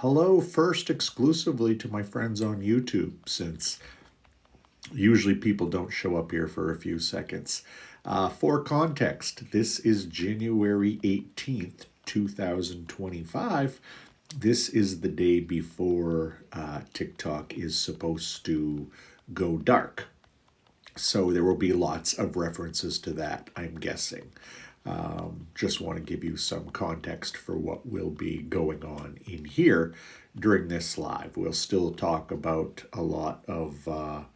Hello first exclusively to my friends on YouTube, since usually people don't show up here for a few seconds. For context, this is January 18th, 2025. This is the day before TikTok is supposed to go dark. So there will be lots of references to that, I'm guessing. Just want to give you some context for what will be going on in here during this live. We'll still talk about a lot of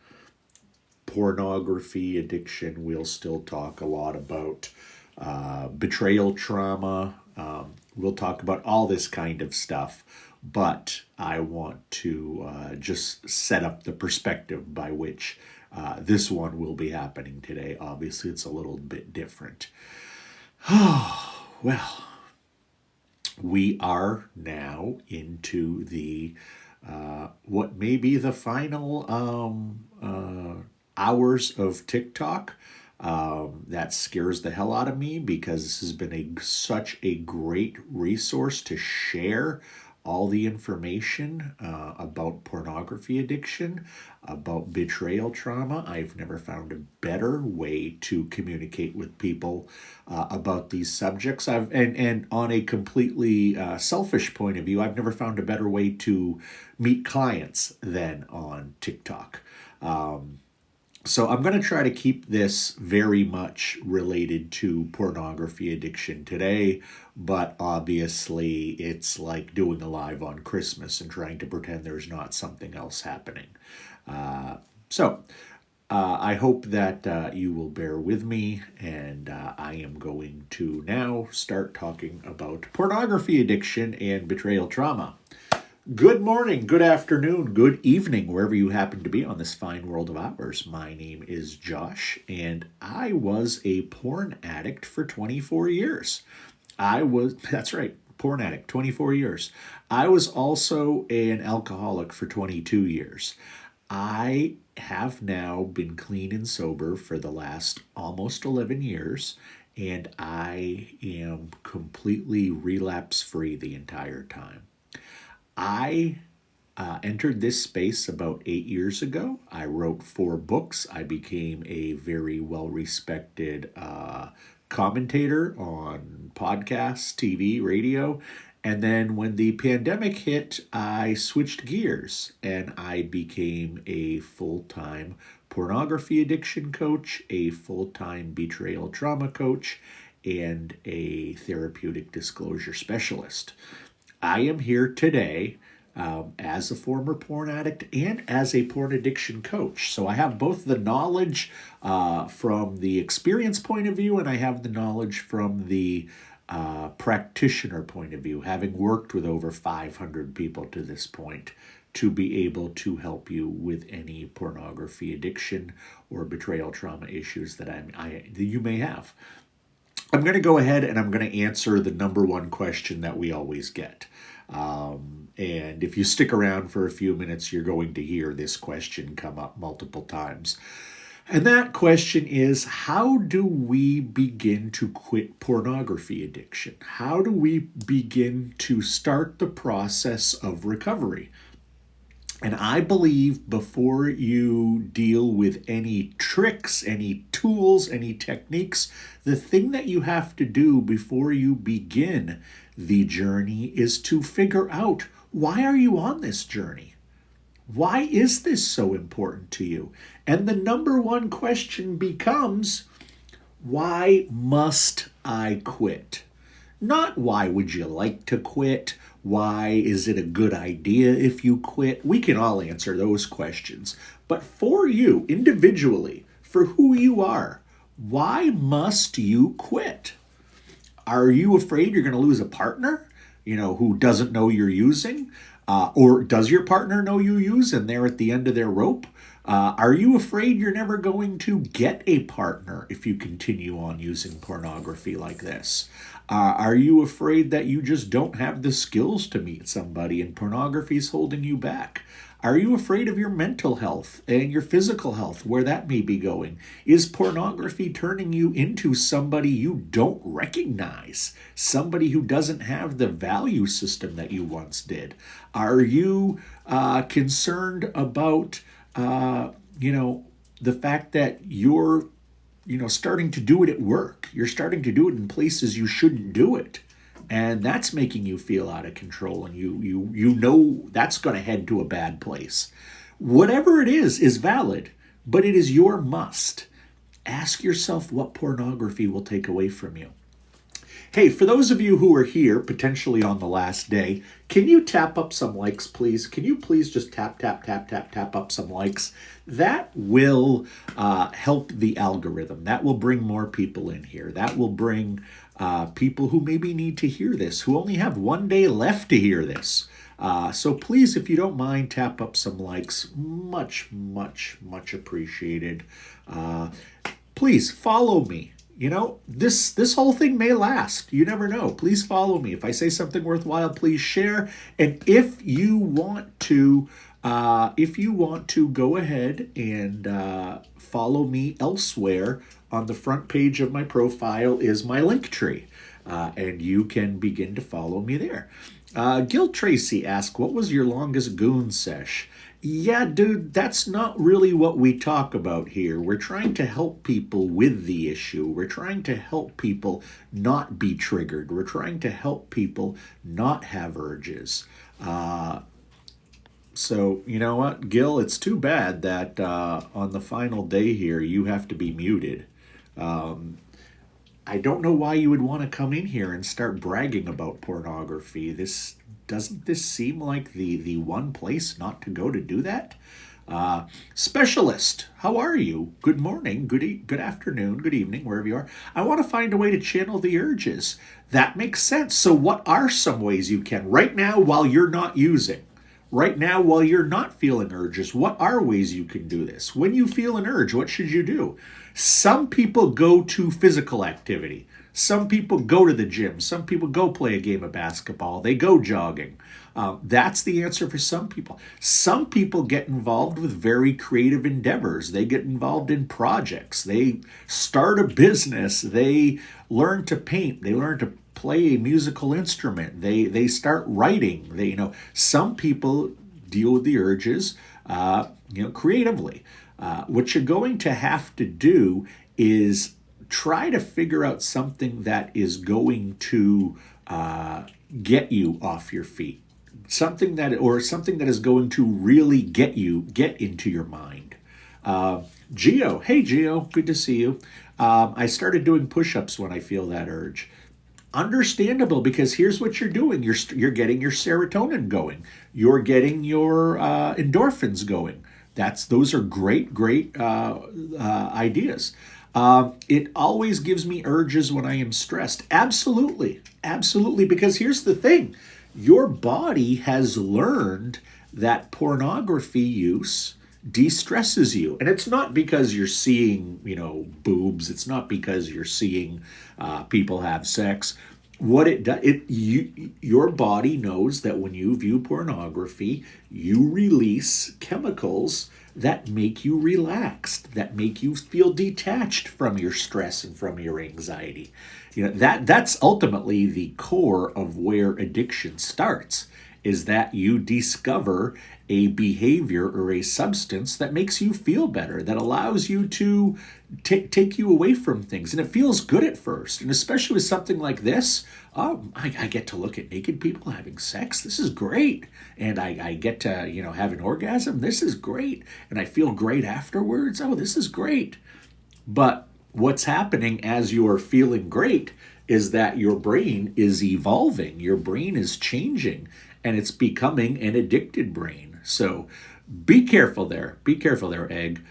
pornography addiction. We'll still talk a lot about betrayal trauma. We'll talk about all this kind of stuff. But I want to just set up the perspective by which this one will be happening today. Obviously, it's a little bit different. Oh, well, we are now into the what may be the final hours of TikTok. That scares the hell out of me because this has been such a great resource to share all the information about pornography addiction, about betrayal trauma. I've never found a better way to communicate with people about these subjects. And on a completely selfish point of view, I've never found a better way to meet clients than on TikTok. So I'm going to try to keep this very much related to pornography addiction today, but obviously it's like doing a live on Christmas and trying to pretend there's not something else happening. I hope that you will bear with me, and I am going to now start talking about pornography addiction and betrayal trauma. Good morning, good afternoon, good evening, wherever you happen to be on this fine world of ours. My name is Josh, and I was a porn addict for 24 years. That's right, porn addict, 24 years. I was also an alcoholic for 22 years. I have now been clean and sober for the last almost 11 years, and I am completely relapse-free the entire time. I entered this space about 8 years ago. I wrote 4 books. I became a very well-respected commentator on podcasts, TV, radio. And then when the pandemic hit, I switched gears and I became a full-time pornography addiction coach, a full-time betrayal trauma coach, and a therapeutic disclosure specialist. I am here today as a former porn addict and as a porn addiction coach. So I have both the knowledge from the experience point of view, and I have the knowledge from the practitioner point of view, having worked with over 500 people to this point, to be able to help you with any pornography addiction or betrayal trauma issues that you may have. I'm going to go ahead and I'm going to answer the number one question that we always get. And if you stick around for a few minutes, you're going to hear this question come up multiple times. And that question is, how do we begin to quit pornography addiction? How do we begin to start the process of recovery? And I believe before you deal with any tricks, any tools, any techniques, the thing that you have to do before you begin the journey is to figure out, why are you on this journey? Why is this so important to you? And the number one question becomes, why must I quit? Not why would you like to quit? Why is it a good idea if you quit? We can all answer those questions. But for you, individually, for who you are, why must you quit? Are you afraid you're going to lose a partner, who doesn't know you're using? Or does your partner know you use and they're at the end of their rope? Are you afraid you're never going to get a partner if you continue on using pornography like this? Are you afraid that you just don't have the skills to meet somebody and pornography is holding you back? Are you afraid of your mental health and your physical health, where that may be going? Is pornography turning you into somebody you don't recognize? Somebody who doesn't have the value system that you once did? Are you concerned about, the fact that you're, starting to do it at work? You're starting to do it in places you shouldn't do it. And that's making you feel out of control, and you know that's going to head to a bad place. Whatever it is valid, but it is your must. Ask yourself what pornography will take away from you. Hey, for those of you who are here, potentially on the last day, can you tap up some likes, please? Can you please just tap up some likes? That will help the algorithm. That will bring more people in here. That will bring people who maybe need to hear this, who only have one day left to hear this. So please, if you don't mind, tap up some likes. Much appreciated. Please follow me. This whole thing may last. You never know. Please follow me. If I say something worthwhile, please share. And if you want to go ahead and follow me elsewhere, on the front page of my profile is my link tree, and you can begin to follow me there. Gil Tracy asked, what was your longest goon sesh? Yeah, dude, that's not really what we talk about here. We're trying to help people with the issue. We're trying to help people not be triggered. We're trying to help people not have urges. So, you know what, Gil, it's too bad that on the final day here, you have to be muted. I don't know why you would want to come in here and start bragging about pornography. Doesn't this seem like the one place not to go to do that? Specialist, how are you? Good morning, good afternoon, good evening, wherever you are. I want to find a way to channel the urges. That makes sense. So what are some ways you can right now while you're not using? Right now, while you're not feeling urges, what are ways you can do this? When you feel an urge, what should you do? Some people go to physical activity. Some people go to the gym. Some people go play a game of basketball. They go jogging. That's the answer for some people. Some people get involved with very creative endeavors. They get involved in projects. They start a business. They learn to paint. They learn to play a musical instrument. They start writing. Some people deal with the urges, creatively. What you're going to have to do is try to figure out something that is going to get you off your feet. Something that is going to really get into your mind. Geo, hey Geo, good to see you. I started doing push-ups when I feel that urge. Understandable, because here's what you're doing. You're getting your serotonin going. You're getting your endorphins going. Those are great ideas. It always gives me urges when I am stressed. Absolutely, because here's the thing. Your body has learned that pornography use de-stresses you. And it's not because you're seeing, boobs. It's not because you're seeing people have sex. What it does, your body knows that when you view pornography, you release chemicals that make you relaxed, that make you feel detached from your stress and from your anxiety. That's ultimately the core of where addiction starts, is that you discover a behavior or a substance that makes you feel better, that allows you to take you away from things. And it feels good at first. And especially with something like this, I get to look at naked people having sex. This is great. And I get to, have an orgasm. This is great. And I feel great afterwards. Oh, this is great. But what's happening as you're feeling great is that your brain is evolving. Your brain is changing, and it's becoming an addicted brain. So be careful there. Be careful there, Egg.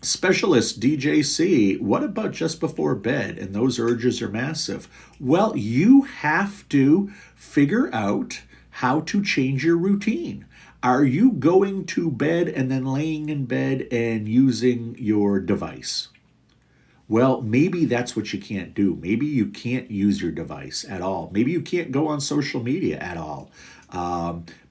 Specialist DJC, what about just before bed? And those urges are massive. Well, you have to figure out how to change your routine. Are you going to bed and then laying in bed and using your device? Well, maybe that's what you can't do. Maybe you can't use your device at all. Maybe you can't go on social media at all.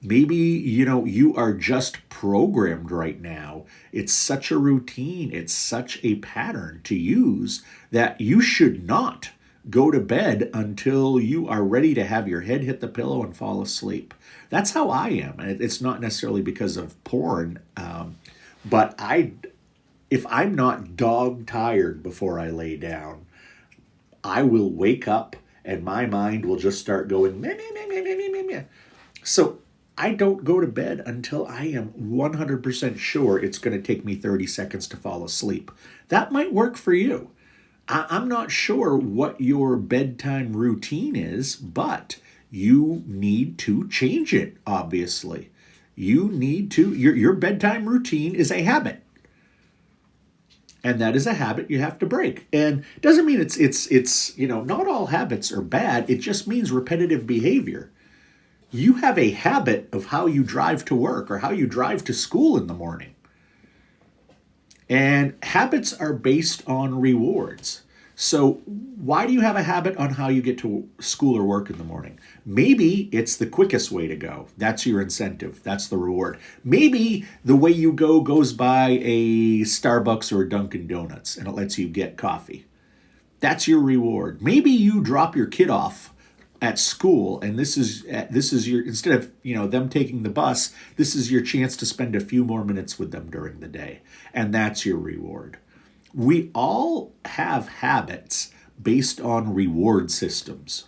Maybe, you are just programmed right now. It's such a routine, it's such a pattern to use that you should not go to bed until you are ready to have your head hit the pillow and fall asleep. That's how I am. And it's not necessarily because of porn, but if I'm not dog tired before I lay down, I will wake up and my mind will just start going meh, meh, meh, meh, meh, meh, meh, meh. So I don't go to bed until I am 100% sure it's going to take me 30 seconds to fall asleep. That might work for you. I'm not sure what your bedtime routine is, but you need to change it, obviously. You need to, your bedtime routine is a habit. And that is a habit you have to break. And it doesn't mean it's not all habits are bad. It just means repetitive behavior. You have a habit of how you drive to work or how you drive to school in the morning. And habits are based on rewards. So why do you have a habit on how you get to school or work in the morning? Maybe it's the quickest way to go. That's your incentive. That's the reward. Maybe the way you go goes by a Starbucks or a Dunkin' Donuts and it lets you get coffee. That's your reward. Maybe you drop your kid off at school and this is your, instead of them taking the bus, this is your chance to spend a few more minutes with them during the day. And that's your reward. We all have habits based on reward systems.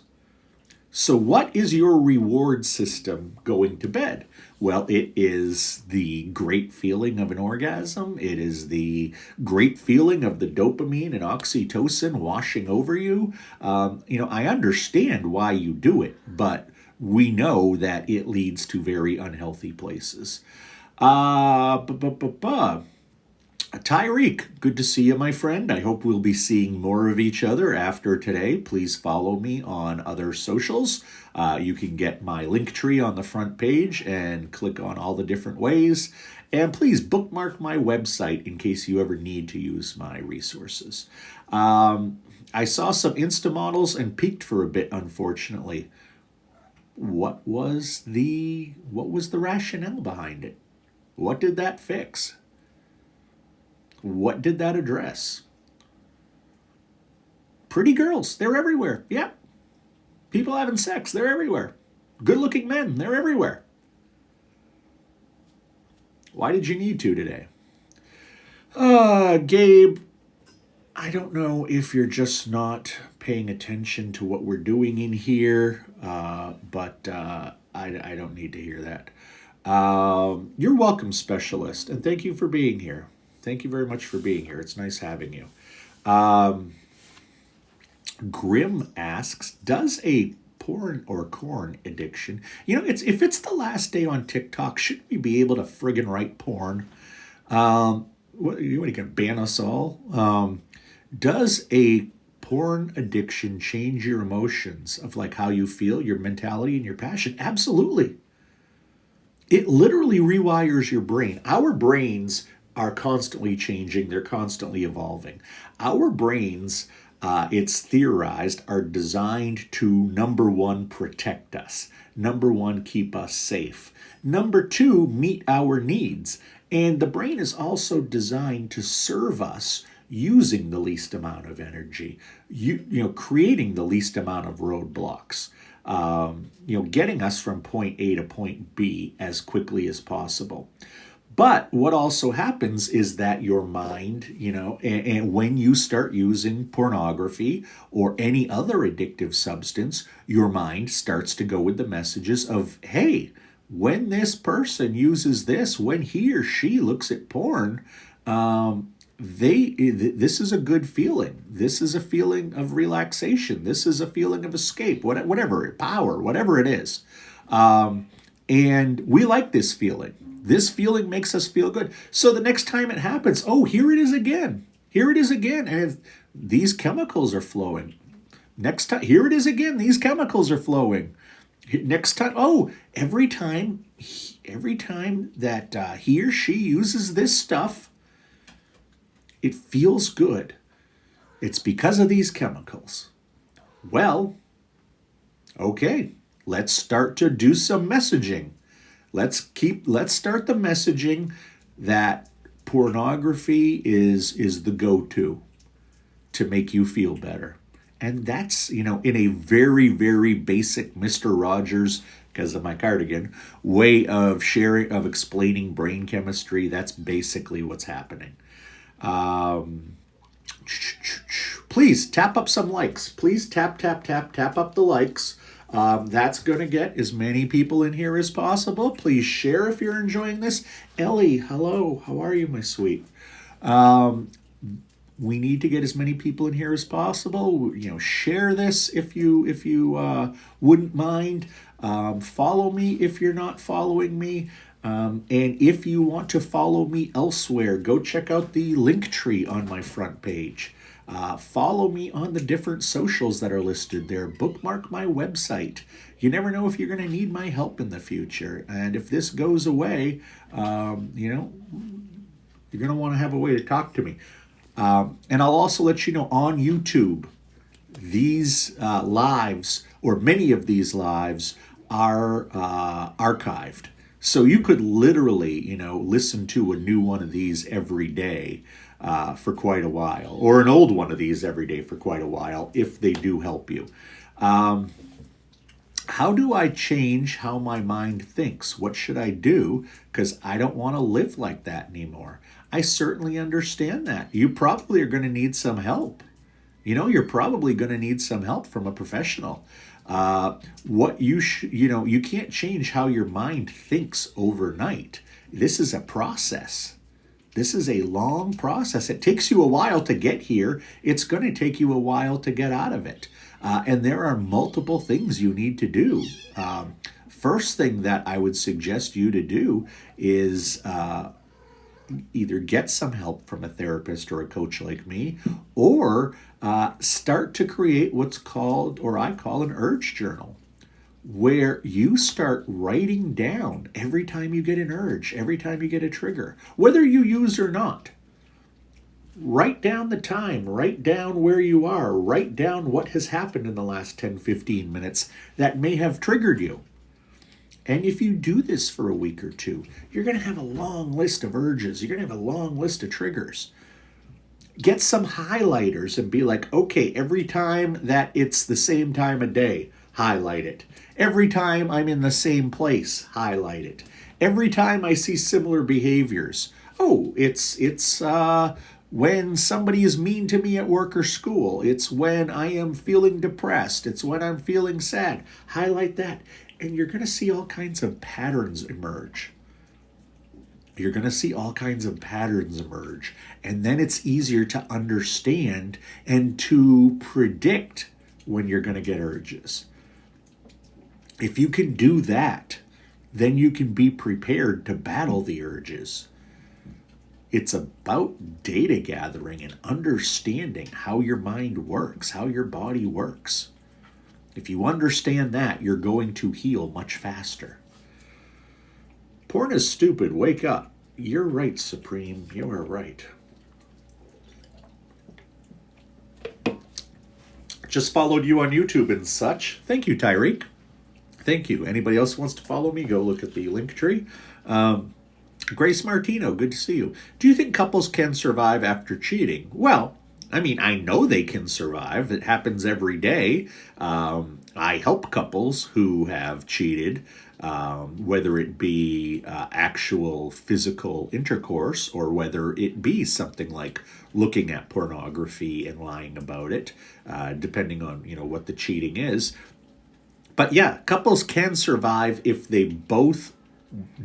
So what is your reward system going to bed? Well, it is the great feeling of an orgasm. It is the great feeling of the dopamine and oxytocin washing over you. I understand why you do it, but we know that it leads to very unhealthy places. Tyreek, good to see you, my friend. I hope we'll be seeing more of each other after today. Please follow me on other socials. You can get my link tree on the front page and click on all the different ways. And please bookmark my website in case you ever need to use my resources. I saw some Insta models and peaked for a bit, unfortunately. What was the rationale behind it? What did that fix? What did that address? Pretty girls, they're everywhere. Yep. People having sex, they're everywhere. Good-looking men, they're everywhere. Why did you need to today? Gabe, I don't know if you're just not paying attention to what we're doing in here, but I don't need to hear that. You're welcome, specialist, and thank you for being here. Thank you very much for being here. It's nice having you. Grim asks, does a porn or corn addiction, if it's the last day on TikTok, shouldn't we be able to friggin' write porn? What are you going to ban us all? Does a porn addiction change your emotions of like how you feel, your mentality, and your passion? Absolutely. It literally rewires your brain. Our brains are constantly changing. They're constantly evolving. Our brains, it's theorized, are designed to, number one, protect us. Number one, keep us safe. Number two, meet our needs. And the brain is also designed to serve us using the least amount of energy, creating the least amount of roadblocks, getting us from point A to point B as quickly as possible. But what also happens is that your mind, and when you start using pornography or any other addictive substance, your mind starts to go with the messages of, hey, when this person uses this, when he or she looks at porn, this is a good feeling. This is a feeling of relaxation. This is a feeling of escape, whatever, power, whatever it is. And we like this feeling. This feeling makes us feel good. So the next time it happens, oh, here it is again. Here it is again. And these chemicals are flowing. Next time, here it is again. These chemicals are flowing. Next time, oh, every time that he or she uses this stuff, it feels good. It's because of these chemicals. Well, okay, let's start to do some messaging. Let's start the messaging that pornography is the go-to to make you feel better. And that's, in a very, very basic Mr. Rogers, because of my cardigan, way of explaining brain chemistry. That's basically what's happening. Please tap up some likes. Please tap up the likes. That's going to get as many people in here as possible. Please share if you're enjoying this. Ellie, hello. How are you, my sweet? We need to get as many people in here as possible. Share this if you wouldn't mind. Follow me if you're not following me. And if you want to follow me elsewhere, go check out the link tree on my front page. Follow me on the different socials that are listed there. Bookmark my website. You never know if you're going to need my help in the future. And if this goes away, you're going to want to have a way to talk to me. And I'll also let you know on YouTube, these lives, or many of these lives, are archived. So you could literally, listen to a new one of these every day for quite a while, or an old one of these every day for quite a while, if they do help you. How do I change how my mind thinks? What should I do? Because I don't want to live like that anymore. I certainly understand that. You probably are going to need some help. You're probably going to need some help from a professional. You can't change how your mind thinks overnight. This is a process. This is a long process. It takes you a while to get here. It's going to take you a while to get out of it. And there are multiple things you need to do. First thing that I would suggest you to do is either get some help from a therapist or a coach like me, or start to create what's called, or I call, an urge journal, where you start writing down every time you get an urge, every time you get a trigger, whether you use or not. Write down the time, write down where you are, write down what has happened in the last 10, 15 minutes that may have triggered you. And if you do this for a week or two, you're going to have a long list of urges. You're going to have a long list of triggers. Get some highlighters and be like, okay, every time that it's the same time of day, highlight it. Every time I'm in the same place, highlight it. Every time I see similar behaviors, it's when somebody is mean to me at work or school. It's when I am feeling depressed. It's when I'm feeling sad. Highlight that. And you're going to see all kinds of patterns emerge. You're going to see all kinds of patterns emerge. And then it's easier to understand and to predict when you're going to get urges. If you can do that, then you can be prepared to battle the urges. It's about data gathering and understanding how your mind works, how your body works. If you understand that, you're going to heal much faster. Porn is stupid. Wake up. You're right, Supreme. You are right. Just followed you on YouTube and such. Thank you, Tyreek. Thank you. Anybody else wants to follow me, go look at the link tree. Grace Martino, good to see you. Do you think couples can survive after cheating? Well, I know they can survive. It happens every day. I help couples who have cheated, whether it be actual physical intercourse or whether it be something like looking at pornography and lying about it, depending on what the cheating is. But yeah, couples can survive if they both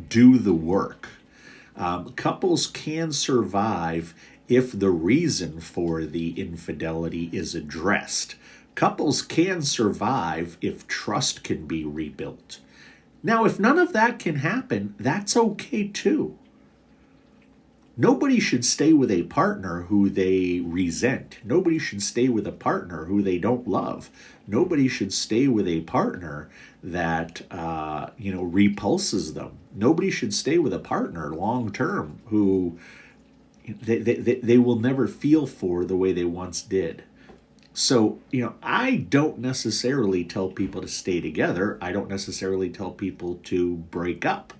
do the work. Couples can survive if the reason for the infidelity is addressed. Couples can survive if trust can be rebuilt. Now, if none of that can happen, that's okay too. Nobody should stay with a partner who they resent. Nobody should stay with a partner who they don't love. Nobody should stay with a partner that repulses them. Nobody should stay with a partner long term who they will never feel for the way they once did. So, I don't necessarily tell people to stay together. I don't necessarily tell people to break up.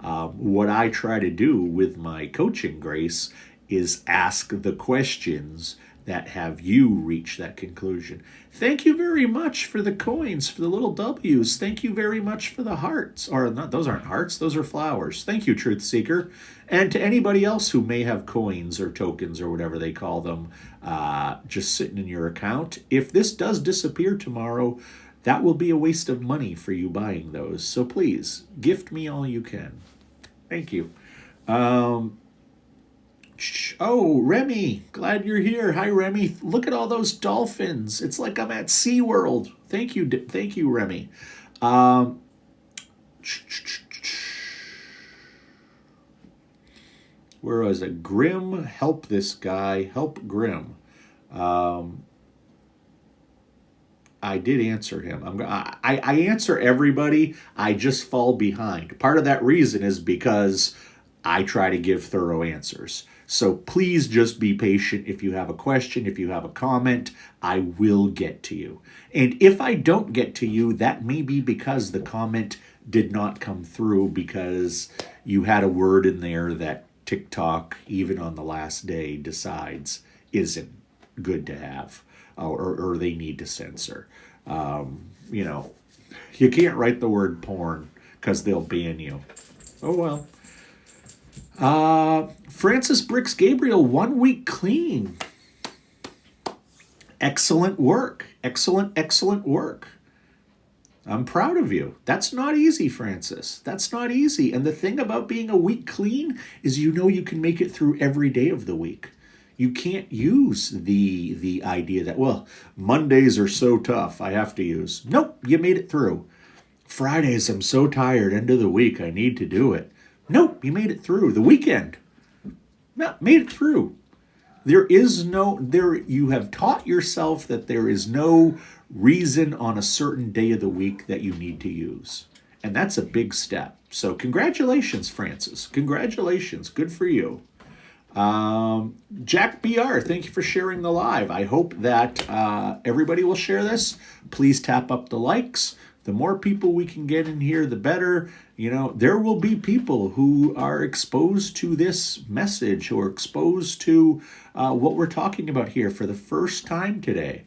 What I try to do with my coaching, Grace, is ask the questions that have you reach that conclusion. Thank you very much for the coins, for the little W's. Thank you very much for the hearts. Or not, those aren't hearts, those are flowers. Thank you, Truth Seeker. And to anybody else who may have coins or tokens or whatever they call them just sitting in your account, if this does disappear tomorrow, that will be a waste of money for you buying those. So please, gift me all you can. Thank you. Remy, glad you're here. Hi, Remy. Look at all those dolphins. It's like I'm at SeaWorld. Thank you, Remy. Where was it? Grim, help this guy. Help Grim. I did answer him. I answer everybody. I just fall behind. Part of that reason is because I try to give thorough answers. So please just be patient. If you have a question, if you have a comment, I will get to you. And if I don't get to you, that may be because the comment did not come through, because you had a word in there that TikTok, even on the last day, decides isn't good to have, or they need to censor. You can't write the word porn because they'll ban you. Oh, well. Francis Bricks Gabriel, 1 week clean. Excellent work. Excellent work. I'm proud of you. That's not easy, Francis. That's not easy. And the thing about being a week clean is you can make it through every day of the week. You can't use the idea that, well, Mondays are so tough, I have to use. Nope, you made it through. Fridays, I'm so tired, end of the week, I need to do it. Nope, you made it through. The weekend, no, made it through. You have taught yourself that there is no reason on a certain day of the week that you need to use. And that's a big step. So congratulations, Francis. Congratulations. Good for you. Jack BR, thank you for sharing the live. I hope that everybody will share this. Please tap up the likes. The more people we can get in here, the better. There will be people who are exposed to this message or exposed to what we're talking about here for the first time today,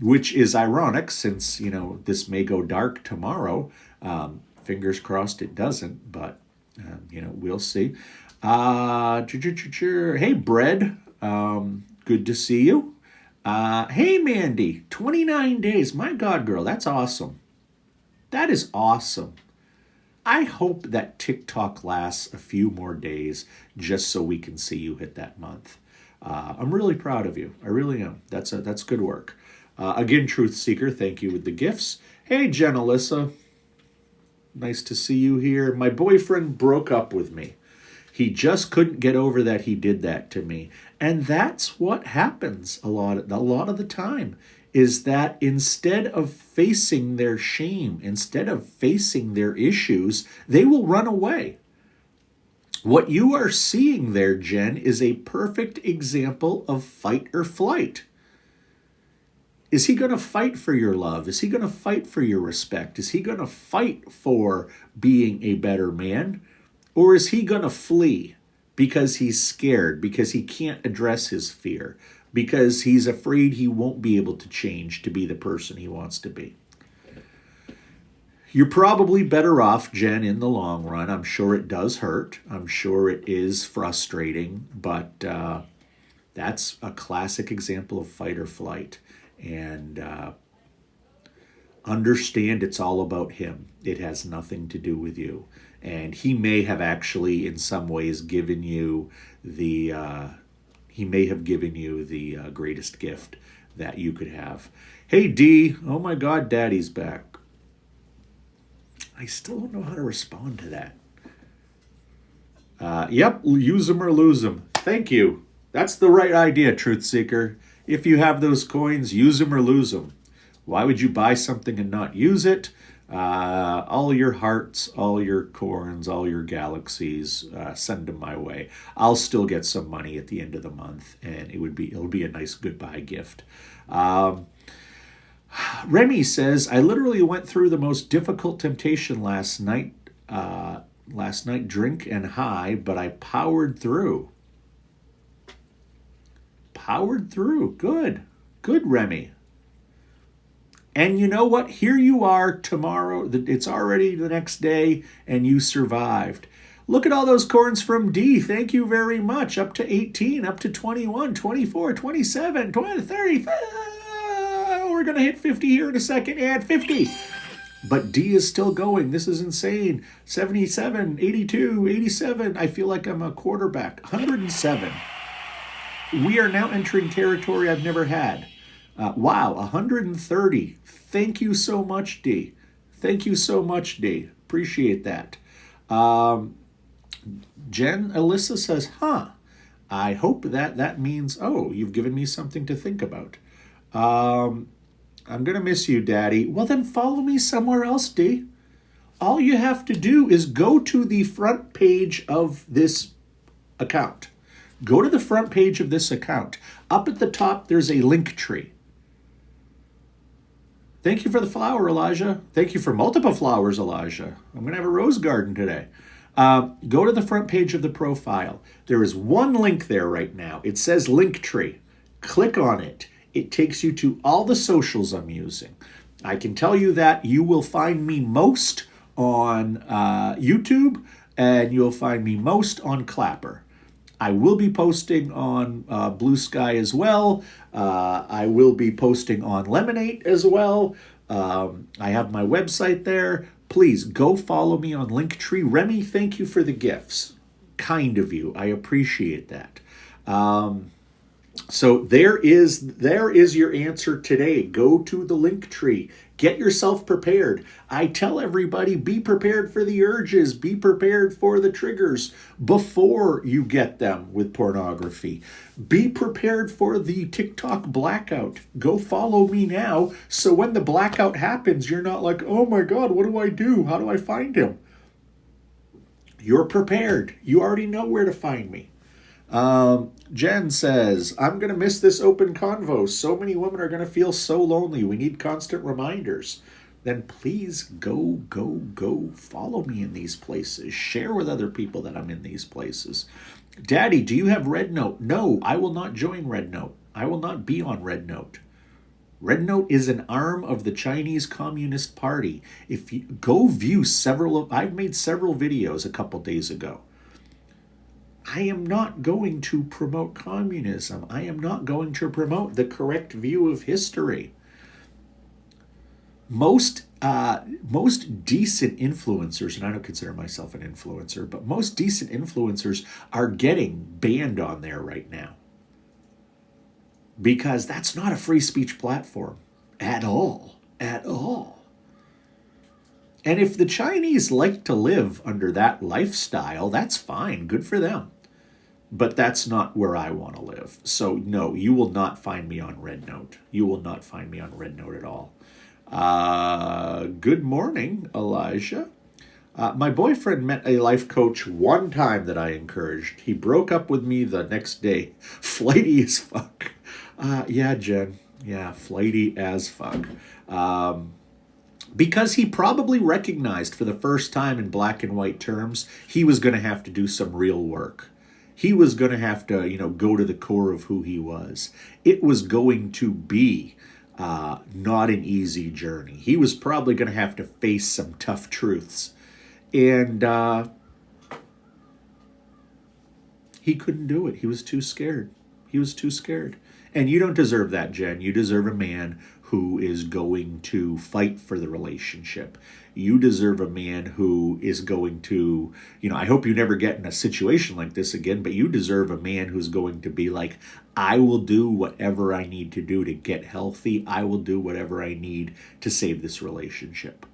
which is ironic since, this may go dark tomorrow. Fingers crossed it doesn't, but, we'll see. Hey, Bread, good to see you. Hey, Mandy, 29 days. My God, girl, that's awesome. That is awesome. I hope that TikTok lasts a few more days just so we can see you hit that month. I'm really proud of you. I really am. That's good work. Again, Truth Seeker, thank you with the gifts. Hey, Jen Alyssa. Nice to see you here. My boyfriend broke up with me. He just couldn't get over that he did that to me. And that's what happens a lot of the time, is that instead of facing their shame, instead of facing their issues, they will run away. What you are seeing there, Jen, is a perfect example of fight or flight. Is he going to fight for your love? Is he going to fight for your respect? Is he going to fight for being a better man? Or is he going to flee because he's scared, because he can't address his fear, because he's afraid he won't be able to change to be the person he wants to be? You're probably better off, Jen, in the long run. I'm sure it does hurt. I'm sure it is frustrating, but that's a classic example of fight or flight. And understand it's all about him. It has nothing to do with you. And he may have actually, in some ways, given you the greatest gift that you could have. Hey, D. Oh, my God, Daddy's back. I still don't know how to respond to that. Yep, use them or lose them. Thank you. That's the right idea, Truth Seeker. If you have those coins, use them or lose them. Why would you buy something and not use it? All your hearts, all your corns, all your galaxies, send them my way. I'll still get some money at the end of the month, and it'll be a nice goodbye gift. Remy says, I literally went through the most difficult temptation last night, drink and high, but I powered through. Powered through. Good, Remy. And you know what? Here you are tomorrow. It's already the next day, and you survived. Look at all those corns from D. Thank you very much. Up to 18, up to 21, 24, 27, 20, 30. We're going to hit 50 here in a second, and 50. But D is still going. This is insane. 77, 82, 87. I feel like I'm a quarterback. 107. We are now entering territory I've never had. Wow, 130. Thank you so much, D. Thank you so much, D. Appreciate that. Jen Alyssa says, I hope that means, you've given me something to think about. I'm going to miss you, Daddy. Well, then follow me somewhere else, D. All you have to do is go to the front page of this account. Go to the front page of this account. Up at the top, there's a link tree. Thank you for the flower, Elijah. Thank you for multiple flowers, Elijah. I'm going to have a rose garden today. Go to the front page of the profile. There is one link there right now. It says link tree. Click on it. It takes you to all the socials I'm using. I can tell you that you will find me most on YouTube, and you'll find me most on Clapper. I will be posting on Blue Sky as well. I will be posting on Lemonade as well. I have my website there. Please go follow me on Linktree. Remy, thank you for the gifts. Kind of you. I appreciate that. So there is your answer today. Go to the Linktree. Get yourself prepared. I tell everybody, be prepared for the urges. Be prepared for the triggers before you get them with pornography. Be prepared for the TikTok blackout. Go follow me now, so when the blackout happens, you're not like, oh my God, what do I do? How do I find him? You're prepared. You already know where to find me. Jen says, I'm going to miss this open convo. So many women are going to feel so lonely. We need constant reminders. Then please go follow me in these places. Share with other people that I'm in these places. Daddy, do you have Red Note? No, I will not join Red Note. I will not be on Red Note. Red Note is an arm of the Chinese Communist Party. If you go view I've made several videos a couple days ago. I am not going to promote communism. I am not going to promote the correct view of history. Most decent influencers, and I don't consider myself an influencer, but most decent influencers are getting banned on there right now. Because that's not a free speech platform at all. At all. And if the Chinese like to live under that lifestyle, that's fine. Good for them. But that's not where I want to live. So no, you will not find me on Red Note. You will not find me on Red Note at all. Good morning, Elijah. My boyfriend met a life coach one time that I encouraged. He broke up with me the next day. Flighty as fuck. Yeah, Jen. Yeah, flighty as fuck. Because he probably recognized for the first time in black and white terms, he was going to have to do some real work. He was going to have to, go to the core of who he was. It was going to be not an easy journey. He was probably going to have to face some tough truths. And he couldn't do it. He was too scared. He was too scared. And you don't deserve that, Jen. You deserve a man who is going to fight for the relationship. You deserve a man who is going to, I hope you never get in a situation like this again, but you deserve a man who's going to be like, I will do whatever I need to do to get healthy. I will do whatever I need to save this relationship.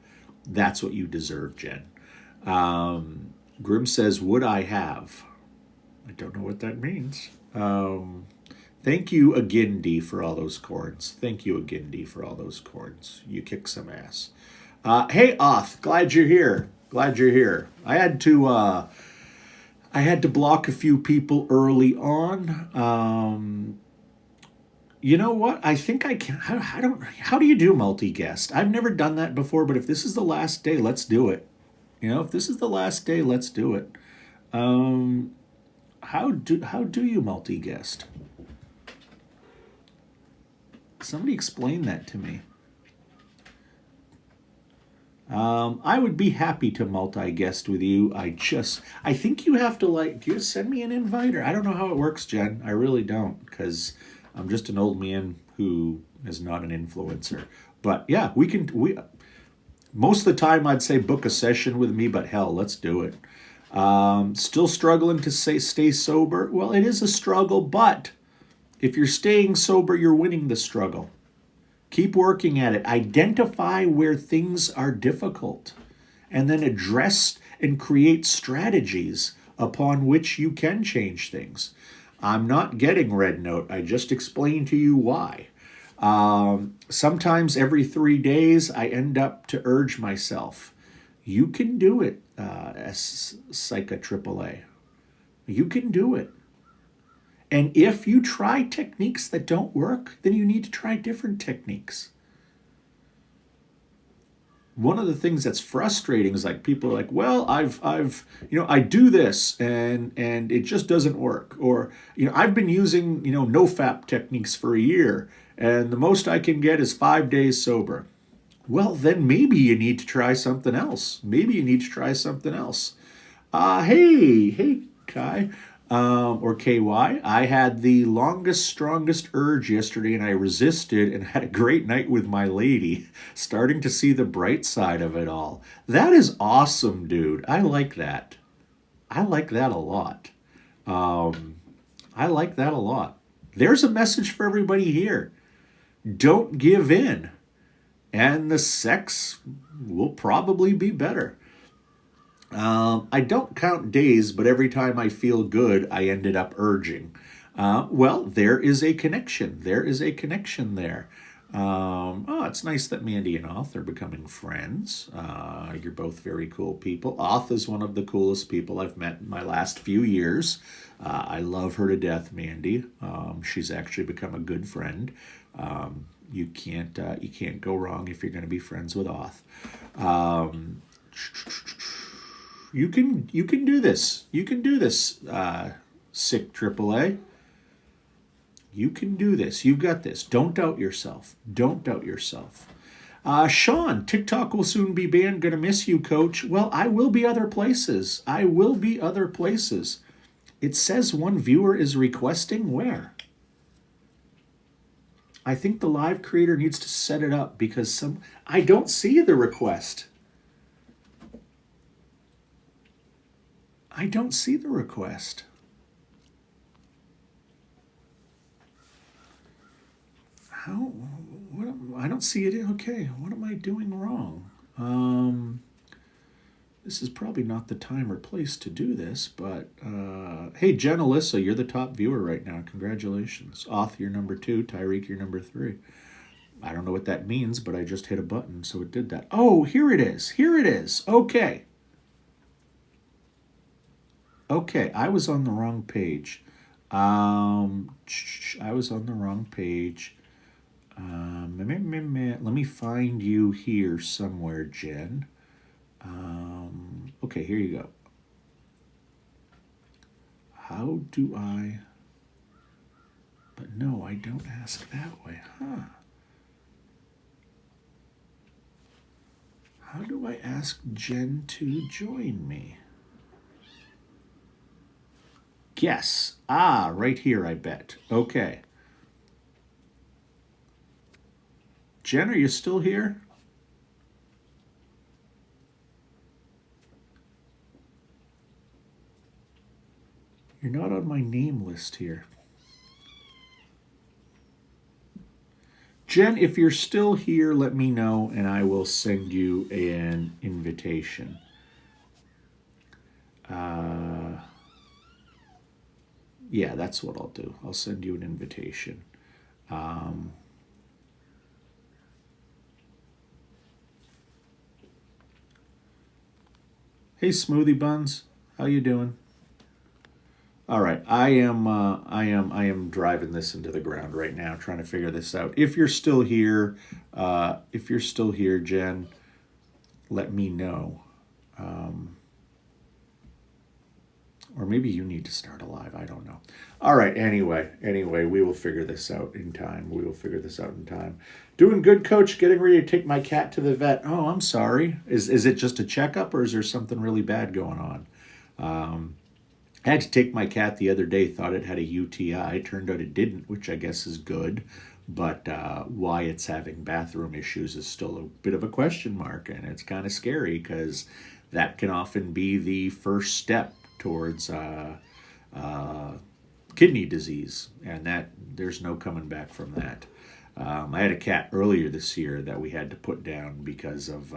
That's what you deserve, Jen. Grim says, would I have? I don't know what that means. Thank you again, D, for all those corns. Thank you again, D, for all those corns. You kick some ass. Hey, Oth, glad you're here. Glad you're here. I had to block a few people early on. You know what? I think I can. I don't. How do you do multi-guest? I've never done that before, but if this is the last day, let's do it. If this is the last day, let's do it. How do you multi-guest? Somebody explain that to me. I would be happy to multi-guest with you. I think you have to do you send me an invite, or I don't know how it works, Jen. I really don't, because I'm just an old man who is not an influencer. But yeah, we most of the time I'd say book a session with me, but hell, let's do it. Still struggling to stay sober. Well, it is a struggle, but if you're staying sober, you're winning the struggle. Keep working at it. Identify where things are difficult and then address and create strategies upon which you can change things. I'm not getting red note. I just explained to you why. Sometimes every 3 days I end up to urge myself. You can do it, Psycha AAA. You can do it. And if you try techniques that don't work, then you need to try different techniques. One of the things that's frustrating is people are like, well, I do this and it just doesn't work. Or, I've been using, no-fap techniques for a year and the most I can get is 5 days sober. Well, then maybe you need to try something else. Hey, Kai. Or KY. I had the longest, strongest urge yesterday and I resisted and had a great night with my lady, starting to see the bright side of it all. That is awesome, dude. I like that. I like that a lot. There's a message for everybody here. Don't give in. And the sex will probably be better. I don't count days, but every time I feel good, I ended up urging. Well, there is a connection. There. It's nice that Mandy and Oth are becoming friends. You're both very cool people. Oth is one of the coolest people I've met in my last few years. I love her to death, Mandy. She's actually become a good friend. You can't go wrong if you're going to be friends with Oth. You can do this. Sick AAA. You can do this. You've got this. Don't doubt yourself. Sean, TikTok will soon be banned. Gonna miss you, coach. Well, I will be other places. It says one viewer is requesting where? I think the live creator needs to set it up because I don't see the request. I don't see the request. How? I don't see it. Okay, what am I doing wrong? This is probably not the time or place to do this, but hey, Jen Alyssa, you're the top viewer right now. Congratulations. Oth, you're number 2. Tyreek, you're number 3. I don't know what that means, but I just hit a button, so it did that. Oh, here it is. Okay. Okay, I was on the wrong page. Let me find you here somewhere, Jen. Okay, here you go. How do I... But no, I don't ask that way, huh? How do I ask Jen to join me? Yes. Right here, I bet. Okay. Jen, are you still here? You're not on my name list here. Jen, if you're still here, let me know and I will send you an invitation. Yeah, that's what I'll do. I'll send you an invitation. Hey, Smoothie Buns, how you doing? All right, I am driving this into the ground right now, trying to figure this out. If you're still here, Jen, let me know. Or maybe you need to start a live. I don't know. All right. Anyway, we will figure this out in time. Doing good, Coach. Getting ready to take my cat to the vet. Oh, I'm sorry. Is it just a checkup, or is there something really bad going on? I had to take my cat the other day. Thought it had a UTI. Turned out it didn't, which I guess is good. But why it's having bathroom issues is still a bit of a question mark, and it's kind of scary because that can often be the first step towards kidney disease, and that there's no coming back from that. I had a cat earlier this year that we had to put down because of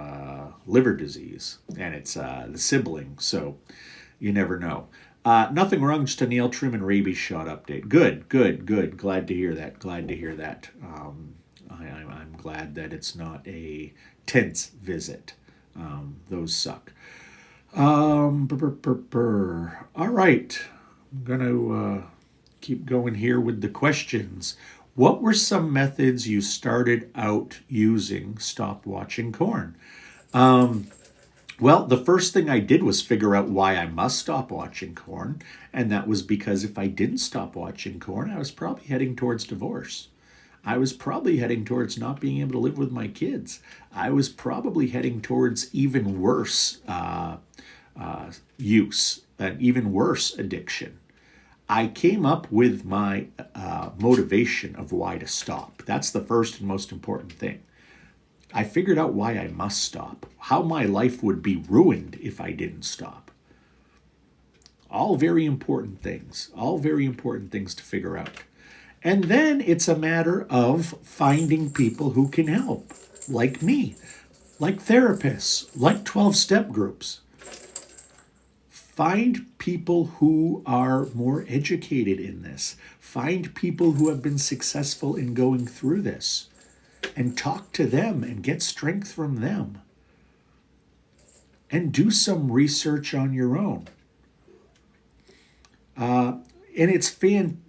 liver disease, and it's the sibling, so you never know. Nothing wrong, just a nail trim and rabies shot update. Good. Glad to hear that. I'm glad that it's not a tense visit. Those suck. All right. I'm going to keep going here with the questions. What were some methods you started out using stop watching porn? Well, the first thing I did was figure out why I must stop watching porn, and that was because if I didn't stop watching porn, I was probably heading towards divorce. I was probably heading towards not being able to live with my kids. I was probably heading towards even worse use, an even worse addiction. I came up with my motivation of why to stop. That's the first and most important thing. I figured out why I must stop, how my life would be ruined if I didn't stop. All very important things to figure out. And then it's a matter of finding people who can help, like me, like therapists, like 12-step groups. Find people who are more educated in this. Find people who have been successful in going through this. And talk to them and get strength from them. And do some research on your own. And it's and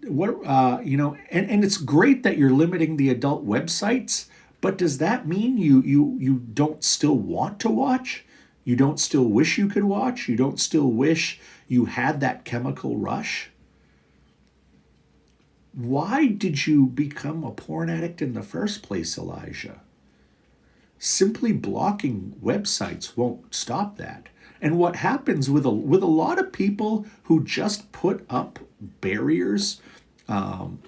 it's great that you're limiting the adult websites, but does that mean you don't still want to watch? You don't still wish you could watch? You don't still wish you had that chemical rush? Why did you become a porn addict in the first place, Elijah? Simply blocking websites won't stop that. And what happens with a lot of people who just put up barriers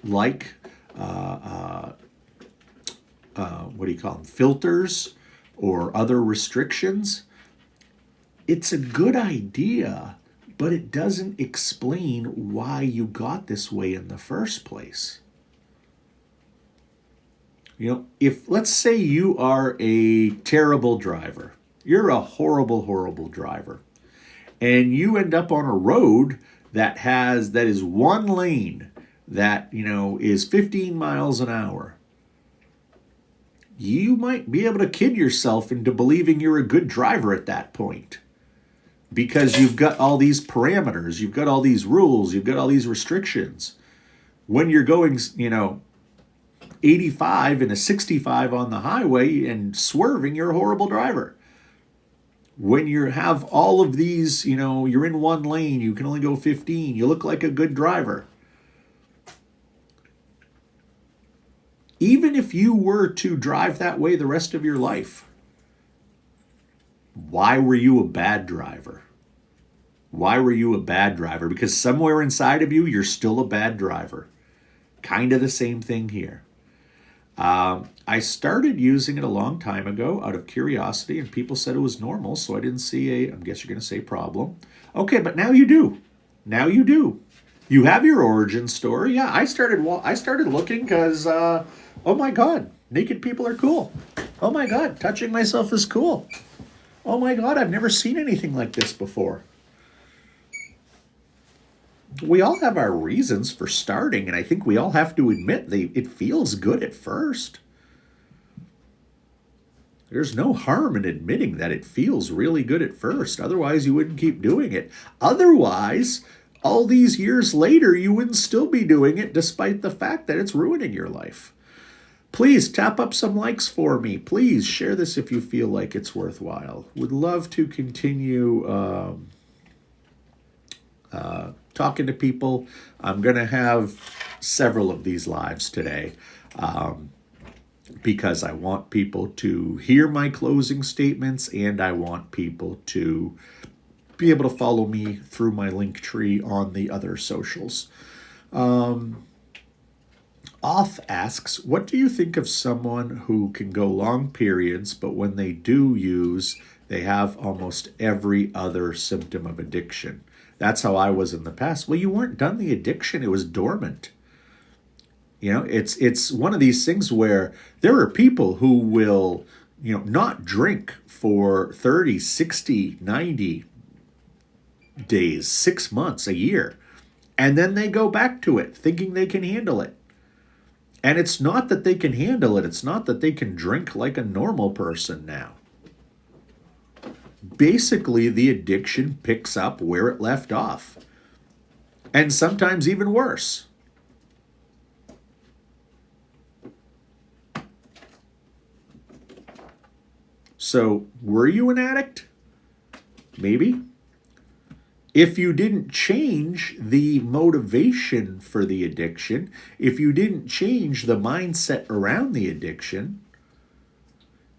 like filters or other restrictions, it's a good idea, but it doesn't explain why you got this way in the first place. If let's say you are a terrible driver, you're a horrible driver, and you end up on a road that is one lane that, is 15 miles an hour, you might be able to kid yourself into believing you're a good driver at that point. Because you've got all these parameters, you've got all these rules, you've got all these restrictions. When you're going, 85 and a 65 on the highway and swerving, you're a horrible driver. When you have all of these, you're in one lane, you can only go 15, you look like a good driver. Even if you were to drive that way the rest of your life, why were you a bad driver? Because somewhere inside of you, you're still a bad driver. Kind of the same thing here. I started using it a long time ago out of curiosity, and people said it was normal, so I didn't see I guess you're going to say problem. Okay, but now you do. You have your origin story. Yeah, I started looking because, oh my God, naked people are cool. Oh my God, touching myself is cool. Oh my God, I've never seen anything like this before. we all have our reasons for starting, and I think we all have to admit it feels good at first. There's no harm in admitting that it feels really good at first. Otherwise, you wouldn't keep doing it. Otherwise, all these years later, you wouldn't still be doing it despite the fact that it's ruining your life. Please tap up some likes for me. Please share this if you feel like it's worthwhile. Would love to continue talking to people. I'm going to have several of these lives today because I want people to hear my closing statements, and I want people to be able to follow me through my link tree on the other socials. Off asks, what do you think of someone who can go long periods, but when they do use, they have almost every other symptom of addiction? That's how I was in the past. Well, you weren't done the addiction. It was dormant. You know, it's one of these things where there are people who will, not drink for 30, 60, 90 days, 6 months, a year. And then they go back to it thinking they can handle it. And it's not that they can handle it. It's not that they can drink like a normal person now. Basically, the addiction picks up where it left off. And sometimes even worse. So, were you an addict? Maybe. If you didn't change the motivation for the addiction, if you didn't change the mindset around the addiction,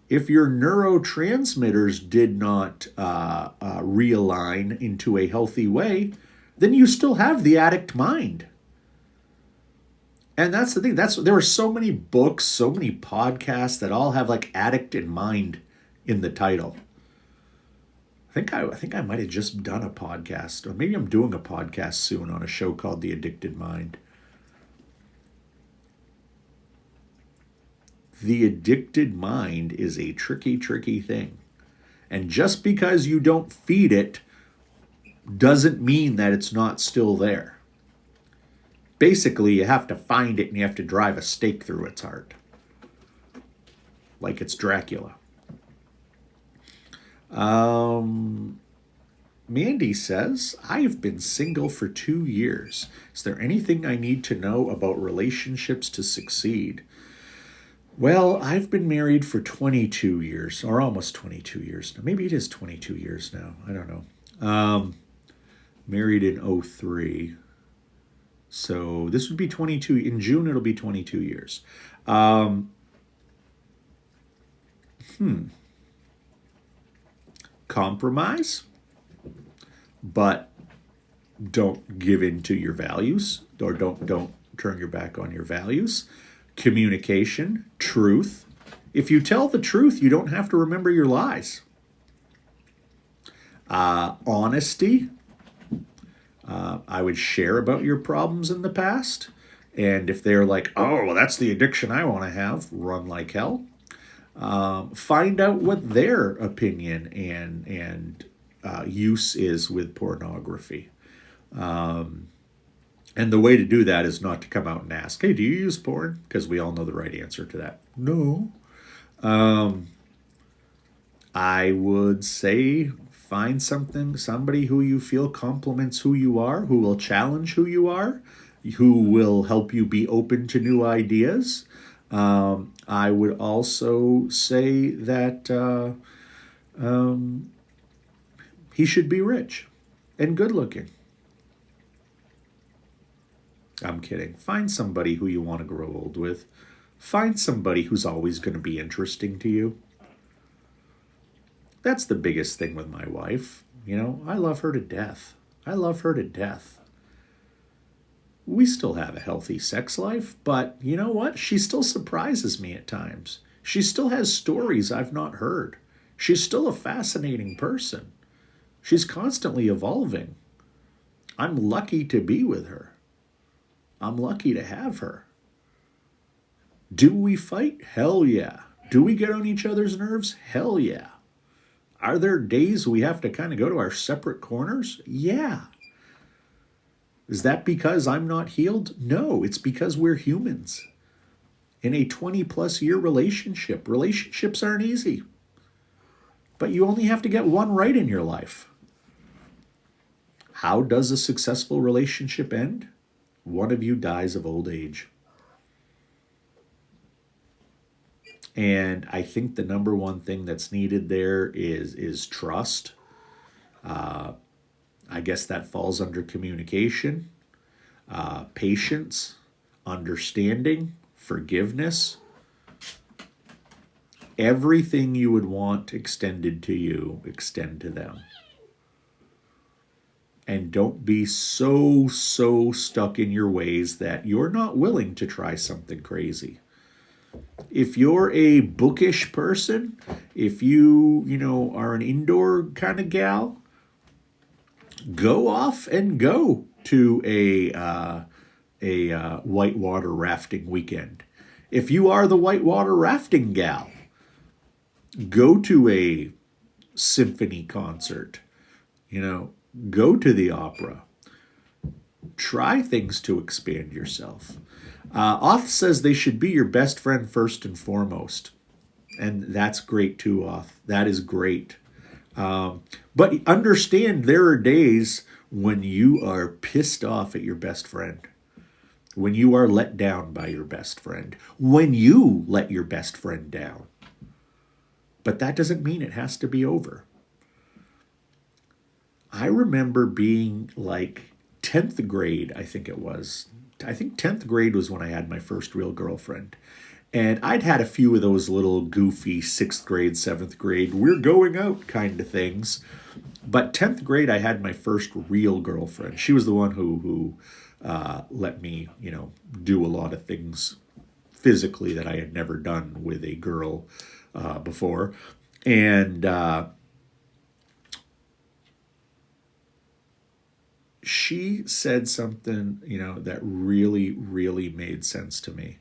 if your neurotransmitters did not realign into a healthy way, then you still have the addict mind. And that's the thing. There are so many books, so many podcasts that all have like addict in mind in the title. I think I might have just done a podcast, or maybe I'm doing a podcast soon on a show called The Addicted Mind. The addicted mind is a tricky, tricky thing. And just because you don't feed it doesn't mean that it's not still there. Basically, you have to find it and you have to drive a stake through its heart. Like it's Dracula. Mandy says, I've been single for 2 years. Is there anything I need to know about relationships to succeed? Well, I've been married for 22 years, or almost 22 years now. Maybe it is 22 years now. I don't know. Married in 2003. So this would be 22. In June, it'll be 22 years. Compromise, but don't give in to your values, or don't turn your back on your values. Communication, truth. If you tell the truth, you don't have to remember your lies. Honesty. I would share about your problems in the past. And if they're like, oh, well, that's the addiction I want to have, run like hell. Find out what their opinion and use is with pornography. And the way to do that is not to come out and ask, hey, do you use porn? Because we all know the right answer to that. No. I would say find somebody who you feel compliments who you are, who will challenge who you are, who will help you be open to new ideas. I would also say that he should be rich and good looking. I'm kidding. Find somebody who you want to grow old with. Find somebody who's always going to be interesting to you. That's the biggest thing with my wife. I love her to death. I love her to death. We still have a healthy sex life, but you know what? She still surprises me at times. She still has stories I've not heard. She's still a fascinating person. She's constantly evolving. I'm lucky to be with her. I'm lucky to have her. Do we fight? Hell yeah. Do we get on each other's nerves? Hell yeah. Are there days we have to kind of go to our separate corners? Yeah. Is that because I'm not healed? No, it's because we're humans. In a 20+ year relationship, relationships aren't easy. But you only have to get one right in your life. How does a successful relationship end? One of you dies of old age. And I think the number one thing that's needed there is trust. I guess that falls under communication, patience, understanding, forgiveness. Everything you would want extended to you, extend to them. And don't be so stuck in your ways that you're not willing to try something crazy. If you're a bookish person, if you are an indoor kind of gal, go off and go to a whitewater rafting weekend. If you are the whitewater rafting gal, go to a symphony concert. Go to the opera. Try things to expand yourself. Oth says they should be your best friend first and foremost. And that's great too, Oth. That is great. But understand there are days when you are pissed off at your best friend. When you are let down by your best friend. When you let your best friend down. But that doesn't mean it has to be over. I remember being like 10th grade, I think it was. I think 10th grade was when I had my first real girlfriend. And I'd had a few of those little goofy 6th grade, 7th grade, we're going out kind of things. But 10th grade, I had my first real girlfriend. She was the one who let me, do a lot of things physically that I had never done with a girl before. And she said something, that really made sense to me.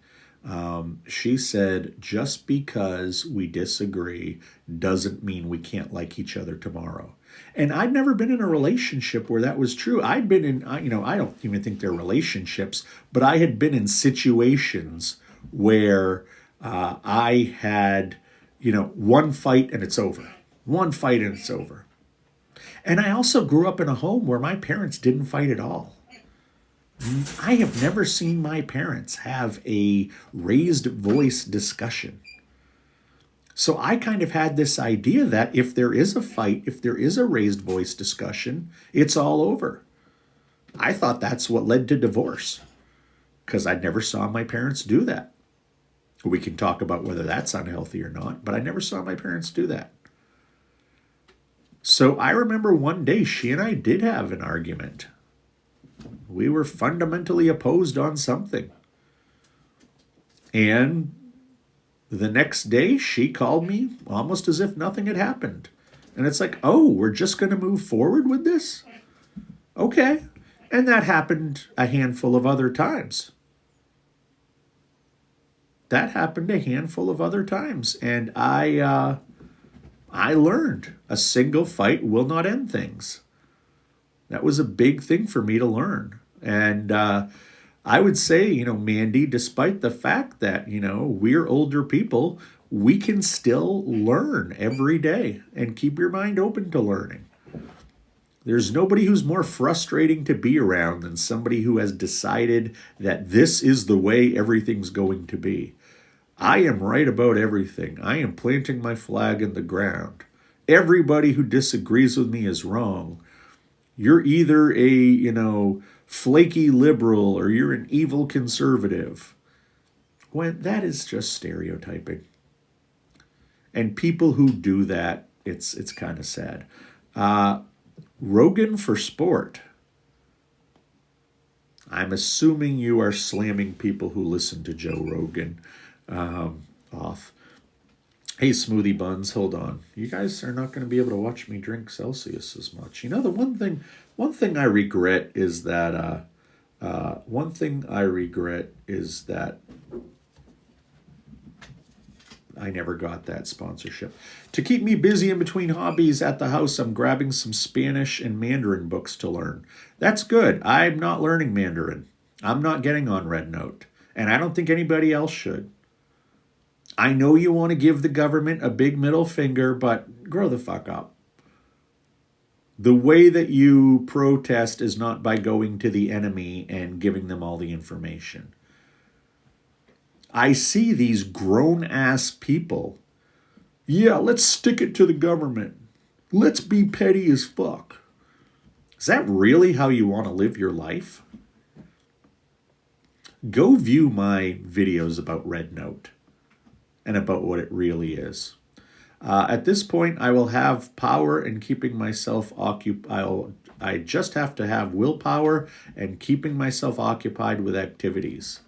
She said, just because we disagree doesn't mean we can't like each other tomorrow. And I'd never been in a relationship where that was true. I'd been in, I don't even think they're relationships, but I had been in situations where I had, one fight and it's over. One fight and it's over. And I also grew up in a home where my parents didn't fight at all. I have never seen my parents have a raised voice discussion. So I kind of had this idea that if there is a fight, if there is a raised voice discussion, it's all over. I thought that's what led to divorce because I never saw my parents do that. We can talk about whether that's unhealthy or not, but I never saw my parents do that. So I remember one day she and I did have an argument. We were fundamentally opposed on something. And the next day she called me almost as if nothing had happened. And it's like, oh, we're just going to move forward with this? Okay. And that happened a handful of other times. That happened a handful of other times. And I learned a single fight will not end things. That was a big thing for me to learn. And I would say, Mandy, despite the fact that, we're older people, we can still learn every day and keep your mind open to learning. There's nobody who's more frustrating to be around than somebody who has decided that this is the way everything's going to be. I am right about everything. I am planting my flag in the ground. Everybody who disagrees with me is wrong. You're either a, flaky liberal or you're an evil conservative. When that is just stereotyping. And people who do that, it's kind of sad. Rogan for sport. I'm assuming you are slamming people who listen to Joe Rogan off. Hey, Smoothie Buns, hold on. You guys are not going to be able to watch me drink Celsius as much. The one thing I regret is that I never got that sponsorship. To keep me busy in between hobbies at the house, I'm grabbing some Spanish and Mandarin books to learn. That's good. I'm not learning Mandarin. I'm not getting on Red Note. And I don't think anybody else should. I know you want to give the government a big middle finger, but grow the fuck up. The way that you protest is not by going to the enemy and giving them all the information. I see these grown-ass people. Yeah, let's stick it to the government. Let's be petty as fuck. Is that really how you want to live your life? Go view my videos about Red Note and about what it really is. At this point, I will have power in keeping myself occupied. I just have to have willpower and keeping myself occupied with activities.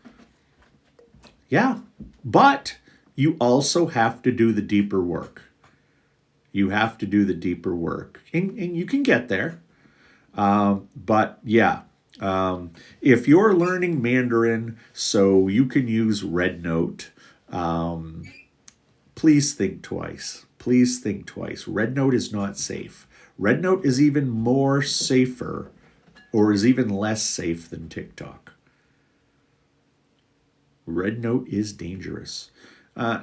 Yeah, but you also have to do the deeper work. You have to do the deeper work. And you can get there. But yeah, if you're learning Mandarin so you can use Red Note, please think twice. Please think twice. Red Note is not safe. Red Note is even more safer, or is even less safe than TikTok. Red Note is dangerous.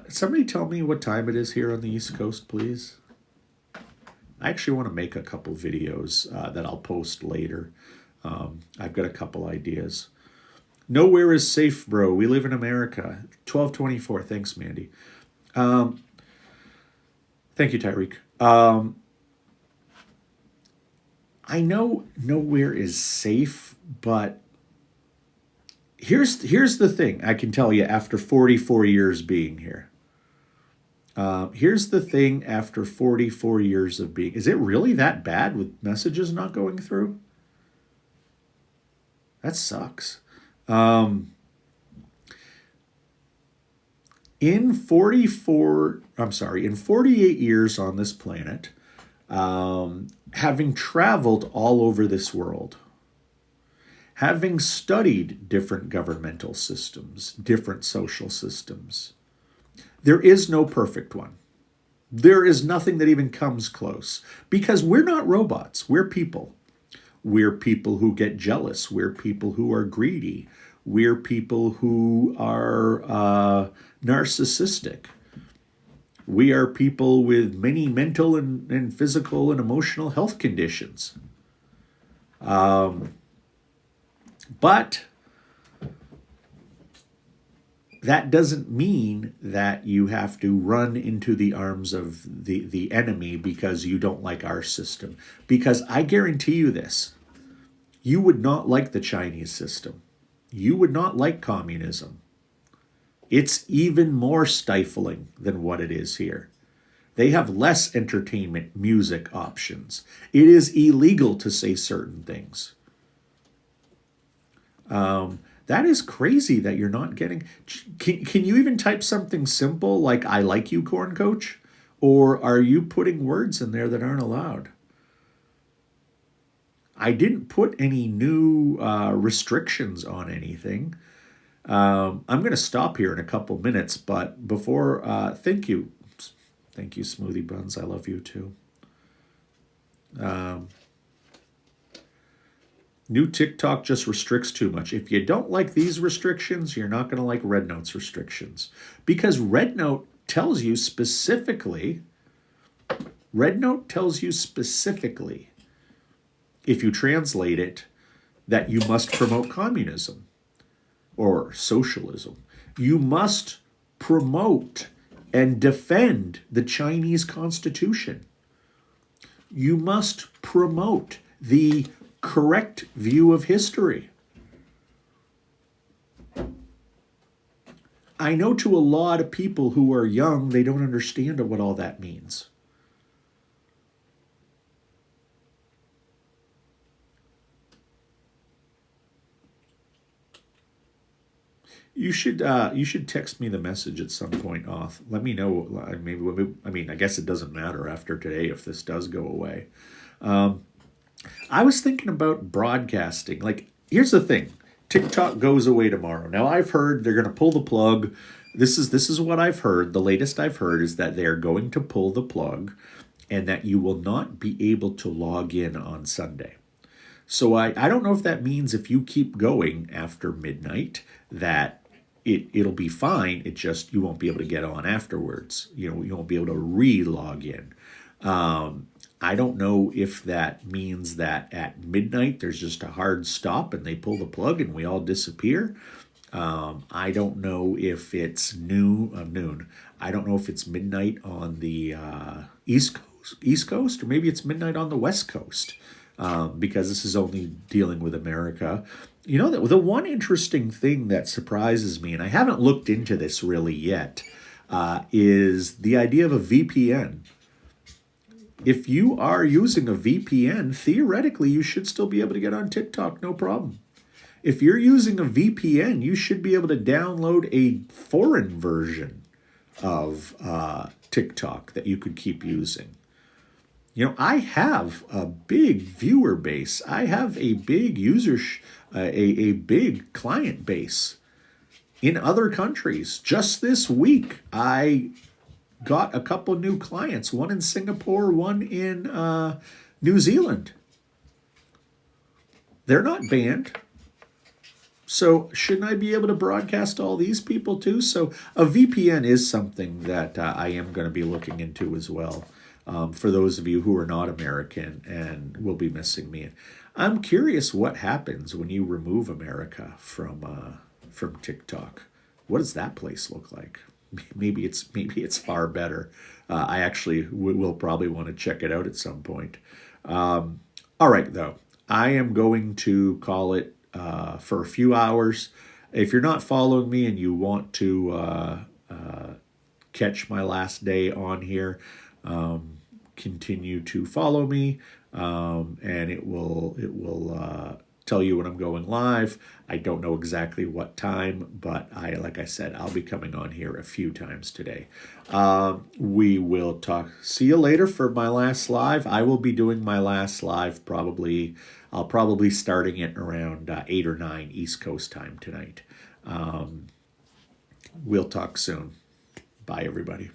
Somebody tell me what time it is here on the East Coast, please. I actually want to make a couple videos that I'll post later. I've got a couple ideas. Nowhere is safe, bro. We live in America. 1224. Thanks, Mandy. Thank you, Tyreek. I know nowhere is safe, but here's the thing I can tell you after 44 years being here. Here's the thing after 44 years of being... Is it really that bad with messages not going through? That sucks. In 48 years on this planet, having traveled all over this world, having studied different governmental systems, different social systems, there is no perfect one. There is nothing that even comes close because we're not robots. We're people. We're people who get jealous. We're people who are greedy. We're people who are narcissistic. We are people with many mental and physical and emotional health conditions. But that doesn't mean that you have to run into the arms of the enemy because you don't like our system. Because I guarantee you this, you would not like the Chinese system. You would not like communism. It's even more stifling than what it is here. They have less entertainment, music options. It is illegal to say certain things. That is crazy that you're not getting... Can you even type something simple like, I like you, Corn Coach? Or are you putting words in there that aren't allowed? I didn't put any new restrictions on anything. I'm going to stop here in a couple minutes, but before... thank you. Thank you, Smoothie Buns. I love you too. New TikTok just restricts too much. If you don't like these restrictions, you're not going to like Red Note's restrictions. Because Red Note tells you specifically, if you translate it, that you must promote communism or socialism. You must promote and defend the Chinese Constitution. You must promote the correct view of history. I know to a lot of people who are young, they don't understand what all that means. You should text me the message at some point, Oth. Let me know. Maybe I mean, I guess it doesn't matter after today if this does go away. I was thinking about broadcasting. Like, here's the thing. TikTok goes away tomorrow. Now, I've heard they're going to pull the plug. This is what I've heard. The latest I've heard is that they're going to pull the plug and that you will not be able to log in on Sunday. So I don't know if that means if you keep going after midnight that it'll be fine. It just you won't be able to get on afterwards. You won't be able to re-log in. I don't know if that means that at midnight there's just a hard stop and they pull the plug and we all disappear. I don't know if it's noon. I don't know if it's midnight on the East Coast, or maybe it's midnight on the West Coast, because this is only dealing with America. The one interesting thing that surprises me, and I haven't looked into this really yet, is the idea of a VPN. If you are using a VPN, theoretically, you should still be able to get on TikTok, no problem. If you're using a VPN, you should be able to download a foreign version of TikTok that you could keep using. I have a big viewer base. I have a big a big client base in other countries. Just this week, I got a couple new clients, one in Singapore, one in New Zealand. They're not banned. So shouldn't I be able to broadcast all these people too? So a VPN is something that I am going to be looking into as well, for those of you who are not American and will be missing me. I'm curious what happens when you remove America from TikTok. What does that place look like? Maybe it's far better. I actually will probably want to check it out at some point. All right, though. I am going to call it for a few hours. If you're not following me and you want to catch my last day on here, continue to follow me, and it will tell you when I'm going live. I don't know exactly what time, but like I said, I'll be coming on here a few times today. We will talk. See you later for my last live. I will be doing my last live probably. I'll probably starting it around 8 or 9 East Coast time tonight. We'll talk soon. Bye, everybody.